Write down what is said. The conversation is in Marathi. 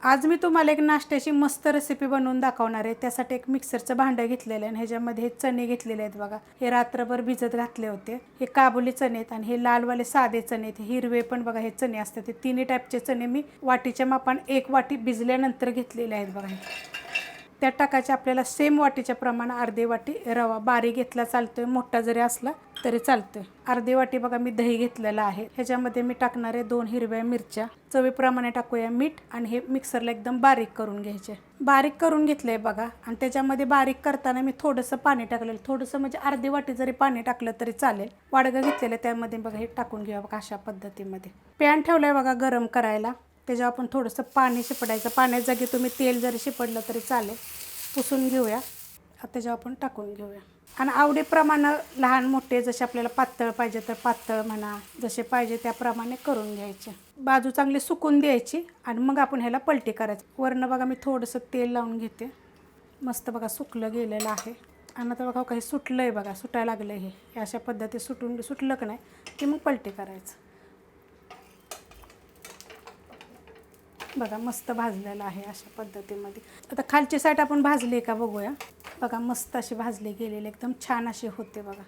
आज मी तुम्हाला एक नाश्त्याची मस्त रेसिपी बनवून दाखवणार आहे। त्यासाठी एक मिक्सरचं भांडं घेतलेलं आहे आणि ह्याच्यामध्ये हे चणे घेतलेले आहेत बघा। हे रात्रभर भिजत घातले होते। हे काबुली चणे आहेत आणि हे लालवाले साधे चणे आहेत। हिरवे पण बघा हे चणे असतात। हे तिन्ही टाईपचे चणे मी वाटीच्या मापाने 1 वाटी भिजल्यानंतर घेतलेले आहेत बघा। त्यात टाकायचे आपल्याला सेम वाटीच्या प्रमाणात अर्धी वाटी रवा। बारीक घेतला चालतोय, मोठा जरी असला तरी चालतोय। अर्धी वाटी बघा मी दही घेतलेलं आहे। ह्याच्यामध्ये मी टाकणार आहे 2 हिरव्या मिरच्या। चवीप्रमाणे टाकूया मीठ आणि हे मिक्सरला एकदम बारीक करून घ्यायचे। बारीक करून घेतलंय बघा आणि त्याच्यामध्ये बारीक करताना मी थोडंसं पाणी टाकलेलं, थोडंसं म्हणजे अर्धी वाटी जरी पाणी टाकलं तरी चालेल। वाडगं घेतलेलं त्यामध्ये बघा हे टाकून घेऊया बघा अशा पद्धतीमध्ये। पॅन ठेवलाय बघा गरम करायला। त्याच्यावर आपण थोडंसं पाणी शिपडायचं। पाण्याच्या जागी तुम्ही तेल जरी शिपडलं तरी चालेल। पुसून घेऊया। त्याच्यावर आपण टाकून घेऊया आणि आवडीप्रमाणे लहान मोठे जसे आपल्याला पातळ पाहिजे तर पातळ म्हणा, जसे पाहिजे त्याप्रमाणे करून घ्यायचे। बाजू चांगली सुकून द्यायची आणि मग आपण ह्याला पलटी करायची। वरनं बघा मी थोडंसं तेल लावून घेते। मस्त बघा सुकलं गेलेलं आहे आणि आता बघा काही सुटलं आहे बघा, सुटायला लागलं हे अशा पद्धतीने सुटलं की नाही की मग पलटी करायचं। बघा मस्त भाजलेलं आहे अशा पद्धतीमध्ये। आता खालची साईड आपण भाजली का बघूया। बघा मस्त अशी भाजली गेलेली एकदम छान अशी होते बघा।